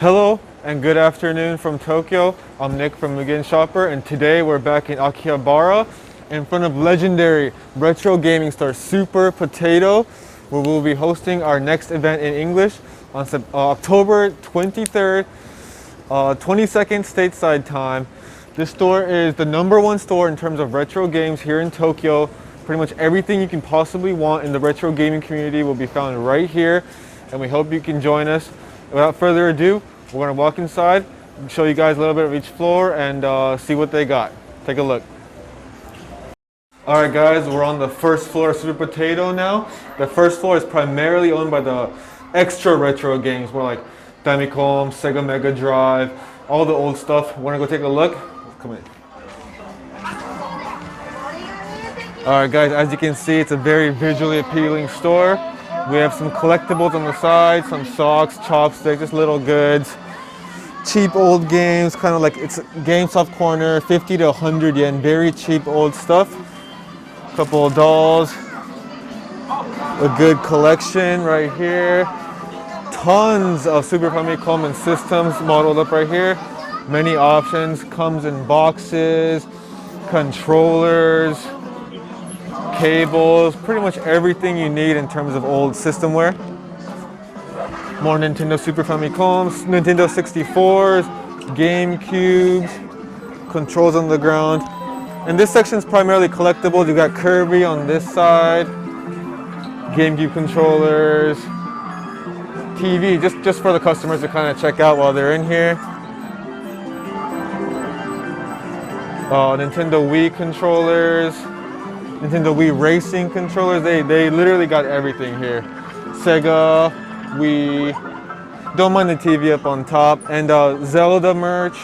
Hello and good afternoon from Tokyo. I'm Nick from Mugen Shopper, and today we're back in Akihabara in front of legendary retro gaming store Super Potato, where we'll be hosting our next event in English on October 23rd, 22nd stateside time. This store is the #1 store in terms of retro games here in Tokyo. Pretty much everything you can possibly want in the retro gaming community will be found right here, and we hope you can join us. Without further ado, we're going to walk inside, show you guys a little bit of each floor, and see what they got. Take a look. Alright guys, we're on the first floor of Super Potato now. The first floor is primarily owned by the extra retro games, more like Famicom, Sega Mega Drive, all the old stuff. Want to go take a look? Come in. Alright guys, as you can see, it's a very visually appealing store. We have some collectibles on the side, some socks, chopsticks, just little goods. Cheap old games, kind of like it's GameStop corner, 50 to 100 yen, very cheap old stuff. Couple of dolls, a good collection right here. Tons of Super Famicom and systems modeled up right here. Many options, comes in boxes, controllers, cables, pretty much everything you need in terms of old systemware. More Nintendo Super Famicoms, Nintendo 64s, GameCubes, controls on the ground. And this section is primarily collectibles. You got Kirby on this side, GameCube controllers, TV, just for the customers to kind of check out while they're in here. Nintendo Wii controllers, Nintendo Wii Racing controllers. They literally got everything here. Sega, Wii, don't mind the TV up on top, and Zelda merch,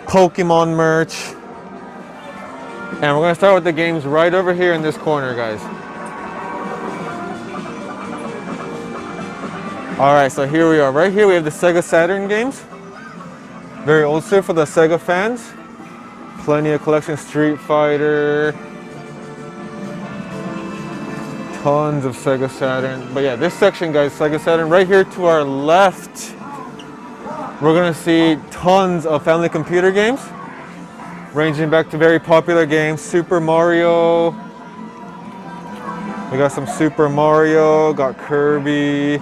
Pokemon merch. And we're gonna start with the games right over here in this corner, guys. Alright, so here we are. Right here we have the Sega Saturn games. Very old stuff for the Sega fans. Plenty of collection, Street Fighter. Tons of Sega Saturn. But yeah, this section, guys, Sega Saturn. Right here to our left, we're gonna see tons of family computer games, ranging back to very popular games. Super Mario. We got some Super Mario, got Kirby.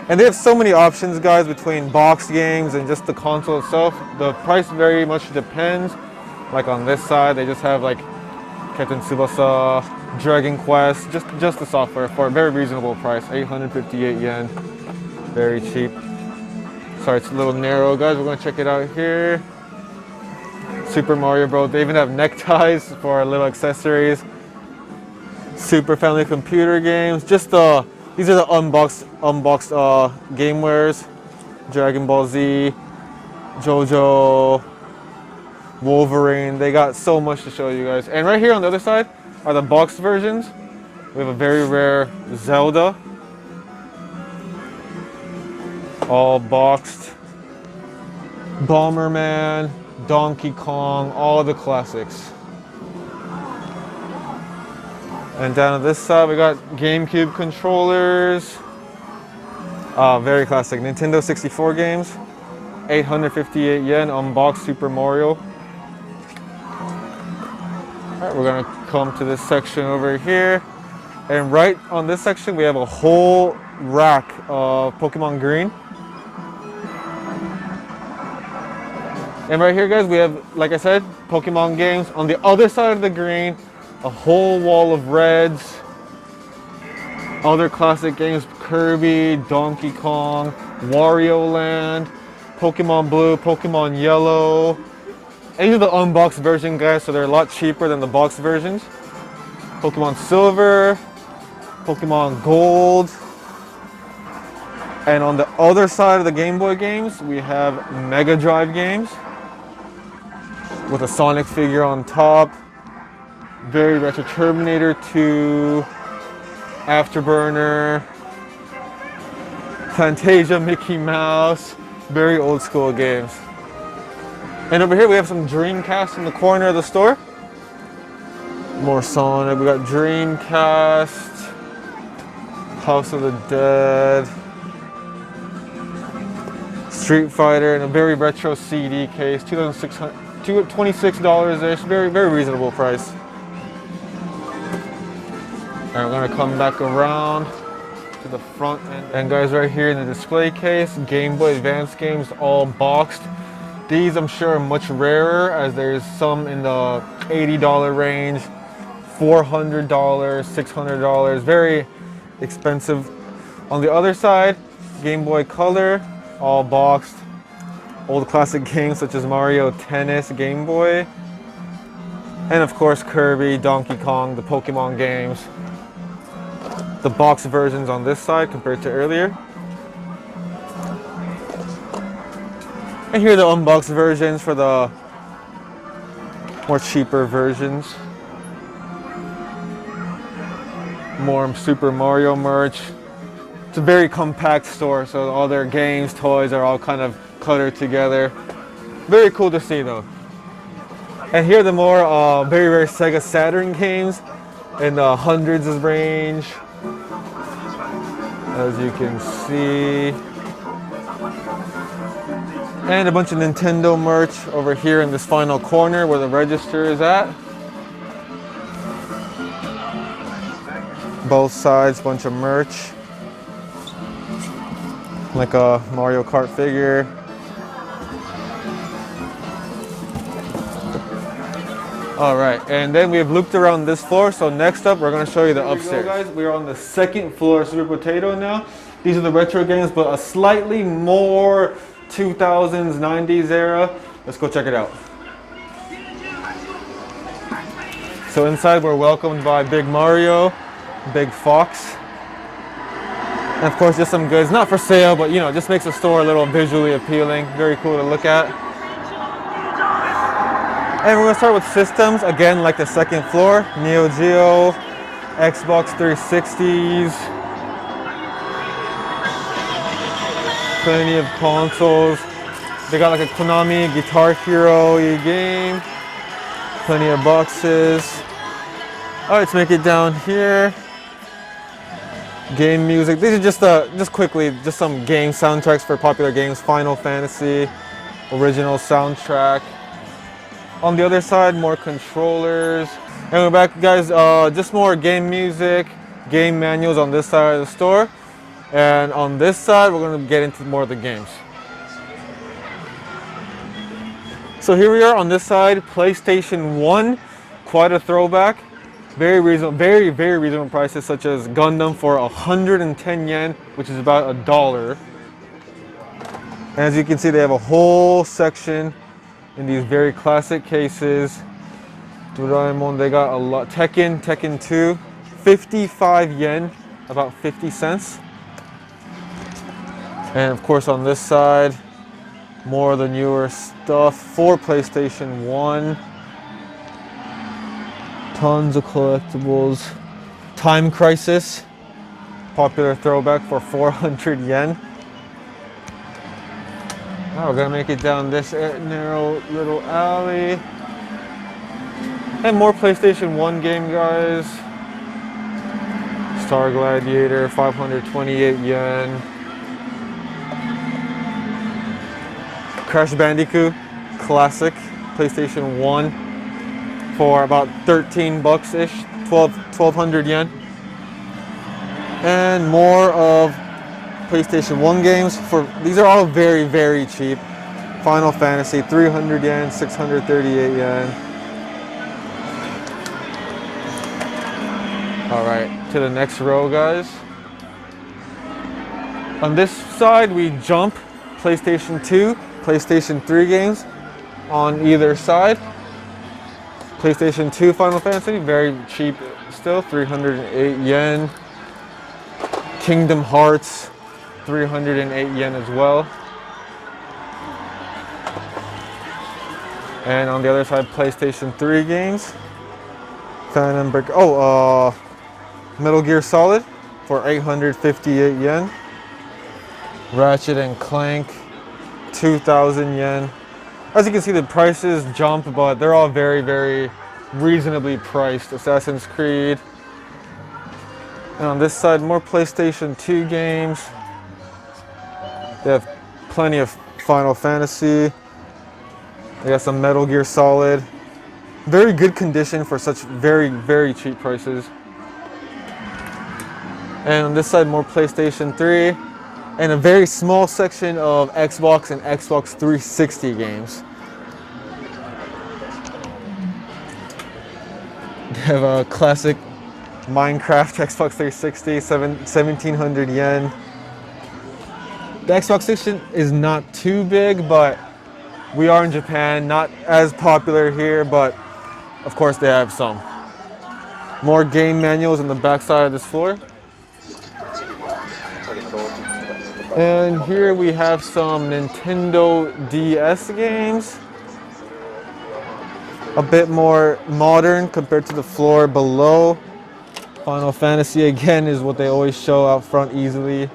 And they have so many options, guys, between box games and just the console itself. The price very much depends. Like on this side, they just have like Captain Tsubasa, Dragon Quest, just the software for a very reasonable price, 858 yen. Very cheap. Sorry, it's a little narrow, guys. We're gonna check it out here. Super Mario Bros. They even have neckties for little accessories. Super Family Computer games. Just these are the unboxed gamewares. Dragon Ball Z, JoJo, Wolverine. They got so much to show you guys. And right here on the other side are the boxed versions. We have a very rare Zelda. All boxed. Bomberman, Donkey Kong, all the classics. And down on this side we got GameCube controllers. Very classic. Nintendo 64 games. 858 yen, unboxed Super Mario. Alright, we're gonna come to this section over here. And right on this section we have a whole rack of Pokemon Green. And right here, guys, we have, like I said, Pokemon games. On the other side of the green, a whole wall of reds. Other classic games, Kirby, Donkey Kong, Wario Land, Pokemon Blue, Pokemon Yellow. And these are the unboxed version, guys, so they're a lot cheaper than the boxed versions. Pokemon Silver, Pokemon Gold. And on the other side of the Game Boy games, we have Mega Drive games with a Sonic figure on top. Very retro. Terminator 2, Afterburner, Fantasia, Mickey Mouse. Very old school games. And over here we have some Dreamcast in the corner of the store. More Sonic. We got Dreamcast, House of the Dead. Street Fighter in a very retro CD case, $26-ish, very reasonable price. Alright, we're gonna come back around to the front end. And guys, right here in the display case, Game Boy Advance games, all boxed. These I'm sure are much rarer, as there's some in the $80 range, $400, $600, very expensive. On the other side, Game Boy Color, all boxed. Old classic games such as Mario Tennis, Game Boy. And of course Kirby, Donkey Kong, the Pokemon games. The box versions on this side compared to earlier. And here are the unboxed versions for the more cheaper versions. More Super Mario merch. It's a very compact store, so all their games, toys are all kind of cluttered together. Very cool to see though. And here are the more very Sega Saturn games in the hundreds of range. As you can see. And a bunch of Nintendo merch over here in this final corner where the register is at. Both sides, bunch of merch. Like a Mario Kart figure. All right, and then we've looped around this floor, so next up we're going to show you the upstairs. Guys, we're on the second floor of Super Potato now. These are the retro games, but a slightly more 2000s, 90s era. Let's go check it out. So inside we're welcomed by Big Mario, Big Fox, and of course just some goods, not for sale, but you know, just makes the store a little visually appealing. Very cool to look at. And we're gonna start with systems, again like the second floor. Neo Geo, Xbox 360s, plenty of consoles. They got like a Konami Guitar Hero game, plenty of boxes. All right, let's make it down here. Game music. These are just quickly, just some game soundtracks for popular games. Final Fantasy, original soundtrack. On the other side, more controllers. And we're back, guys, just more game music, game manuals on this side of the store. And on this side, we're gonna get into more of the games. So here we are on this side, PlayStation 1, quite a throwback. Very reasonable, very reasonable prices, such as Gundam for 110 yen, which is about $1. And as you can see, they have a whole section in these very classic cases. Doraemon, they got a lot. Tekken 2, 55 yen, about 50 cents. And of course on this side, more of the newer stuff for PlayStation 1. Tons of collectibles. Time Crisis, popular throwback for 400 yen. Now we're gonna make it down this narrow little alley. And more PlayStation 1 game, guys. Star Gladiator, 528 yen. Crash Bandicoot, classic, PlayStation 1 for about 13 bucks-ish, 1200 yen. And more of PlayStation 1 games. These are all very cheap. Final Fantasy, 300 yen, 638 yen. All right, to the next row, guys. On this side, we jump PlayStation 2, PlayStation 3 games on either side. PlayStation 2 Final Fantasy, very cheap still, 308 yen. Kingdom Hearts, 308 yen as well. And on the other side, PlayStation 3 games. Phantom Break, Metal Gear Solid for 858 yen. Ratchet and Clank, 2,000 yen. As you can see, the prices jump, but they're all very reasonably priced. Assassin's Creed. And on this side, more PlayStation 2 games. They have plenty of Final Fantasy. We got some Metal Gear Solid. Very good condition for such very, very cheap prices. And on this side, more PlayStation 3. And a very small section of Xbox and Xbox 360 games. We have a classic Minecraft Xbox 360, 1700 yen. The Xbox 360 is not too big, but we are in Japan, not as popular here, but of course they have some. More game manuals on the back side of this floor. And here we have some Nintendo DS games. A bit more modern compared to the floor below. Final Fantasy again is what they always show out front easily.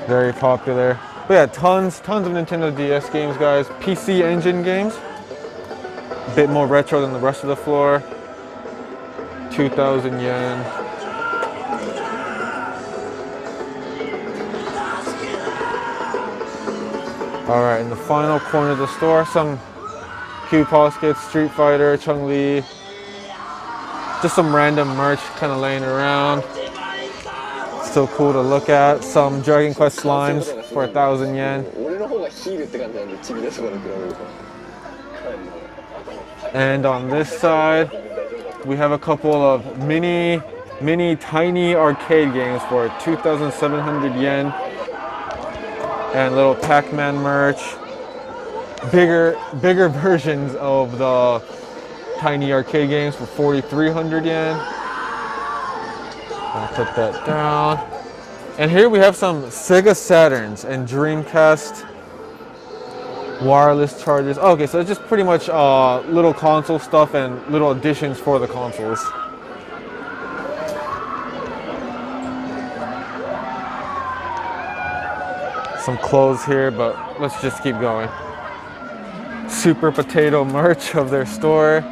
Very popular. But yeah, tons of Nintendo DS games, guys. PC Engine games. A bit more retro than the rest of the floor. 2,000 yen. Alright, in the final corner of the store, some Q Poskets, Street Fighter, Chun-Li. Just some random merch kind of laying around. Still cool to look at. Some Dragon Quest slimes for 1,000 yen. And on this side, we have a couple of mini tiny arcade games for 2,700 yen. And little Pac-Man merch. Bigger versions of the tiny arcade games for 4,300 yen. I'll put that down. And here we have some Sega Saturns and Dreamcast wireless chargers. Okay, so it's just pretty much little console stuff and little additions for the consoles. Some clothes here, but let's just keep going. Super Potato merch of their store.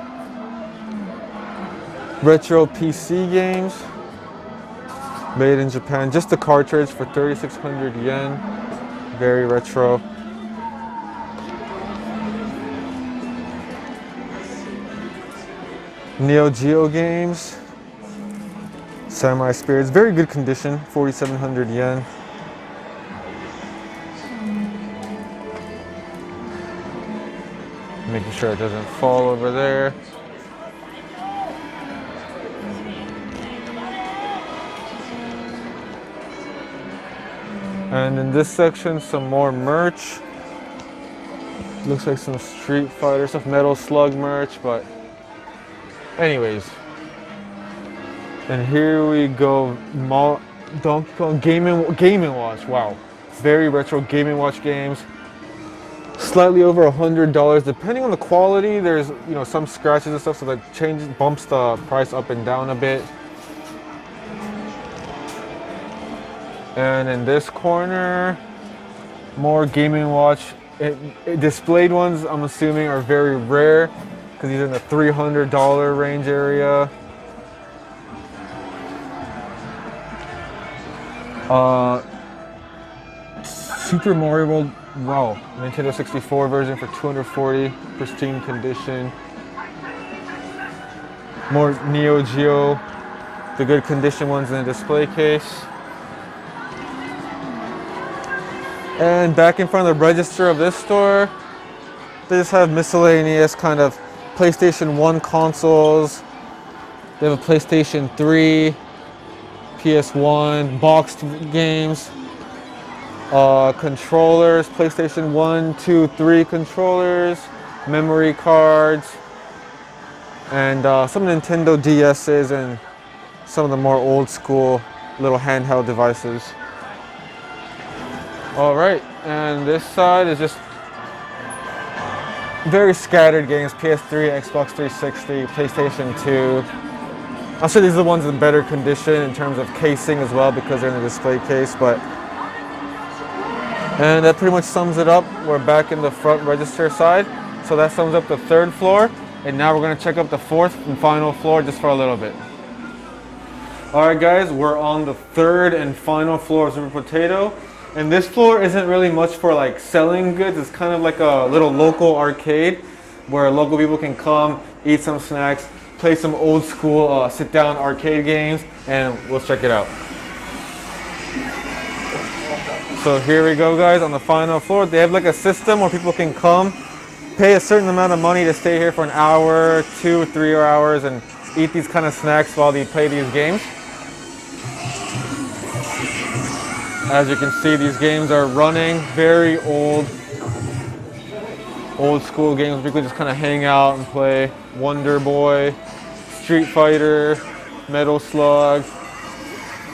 Retro PC games. Made in Japan. Just the cartridge for 3,600 yen. Very retro. Neo Geo games. Samurai Spirits. Very good condition. 4,700 yen. Making sure it doesn't fall over there. And in this section, some more merch. Looks like some Street Fighter stuff, Metal Slug merch, but anyways. And here we go, Donkey Kong Game & Watch. Wow, very retro Game & Watch games. Slightly over $100, depending on the quality. There's some scratches and stuff, so that bumps the price up and down a bit. And in this corner, more Game & Watch. Displayed ones, I'm assuming, are very rare because these are in the $300 range area. Super Mario World, wow, Nintendo 64 version for 240, pristine condition. More Neo Geo, the good condition ones in the display case. And back in front of the register of this store, they just have miscellaneous kind of PlayStation 1 consoles. They have a PlayStation 3, PS1, boxed games, controllers, PlayStation 1, 2, 3 controllers, memory cards, and some Nintendo DS's and some of the more old school little handheld devices. All right, and this side is just very scattered games, PS3, Xbox 360, PlayStation 2. I'm sure these are the ones in better condition in terms of casing as well because they're in a display case, and that pretty much sums it up. We're back in the front register side. So that sums up the third floor. And now we're gonna check out the fourth and final floor just for a little bit. All right, guys, we're on the third and final floor of Super Potato. And this floor isn't really much for like selling goods. It's kind of like a little local arcade where local people can come, eat some snacks, play some old school sit-down arcade games, and let's check it out. So here we go, guys, on the final floor. They have like a system where people can come, pay a certain amount of money to stay here for an hour, 2 or 3 hours, and eat these kind of snacks while they play these games. As you can see, these games are running, very old school games. People just kind of hang out and play. Wonder Boy, Street Fighter, Metal Slug,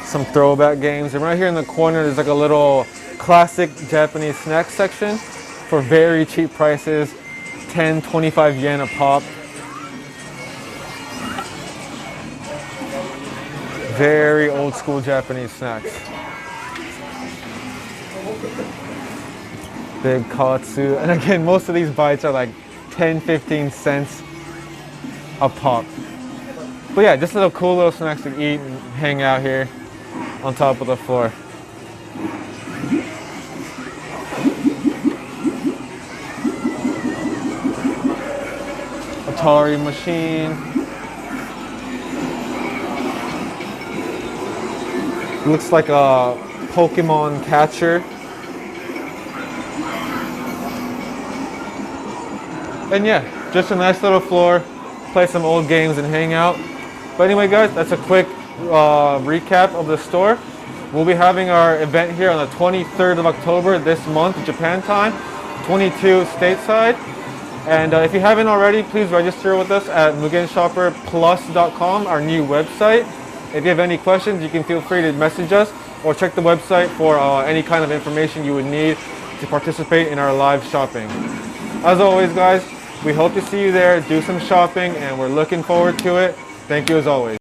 some throwback games. And right here in the corner, there's like a little classic Japanese snack section for very cheap prices, 10, 25 yen a pop. Very old school Japanese snacks. Big katsu. And again, most of these bites are like 10, 15 cents a pop. But yeah, just little cool little snacks to eat and hang out here on top of the floor. Atari machine. Looks like a Pokemon catcher. And yeah, just a nice little floor, play some old games and hang out. But anyway, guys, that's a quick recap of the store. We'll be having our event here on the 23rd of October this month, Japan time, 22 stateside. And if you haven't already, please register with us at mugenshopperplus.com, our new website. If you have any questions, you can feel free to message us or check the website for any kind of information you would need to participate in our live shopping. As always, guys, we hope to see you there, do some shopping, and we're looking forward to it. Thank you as always.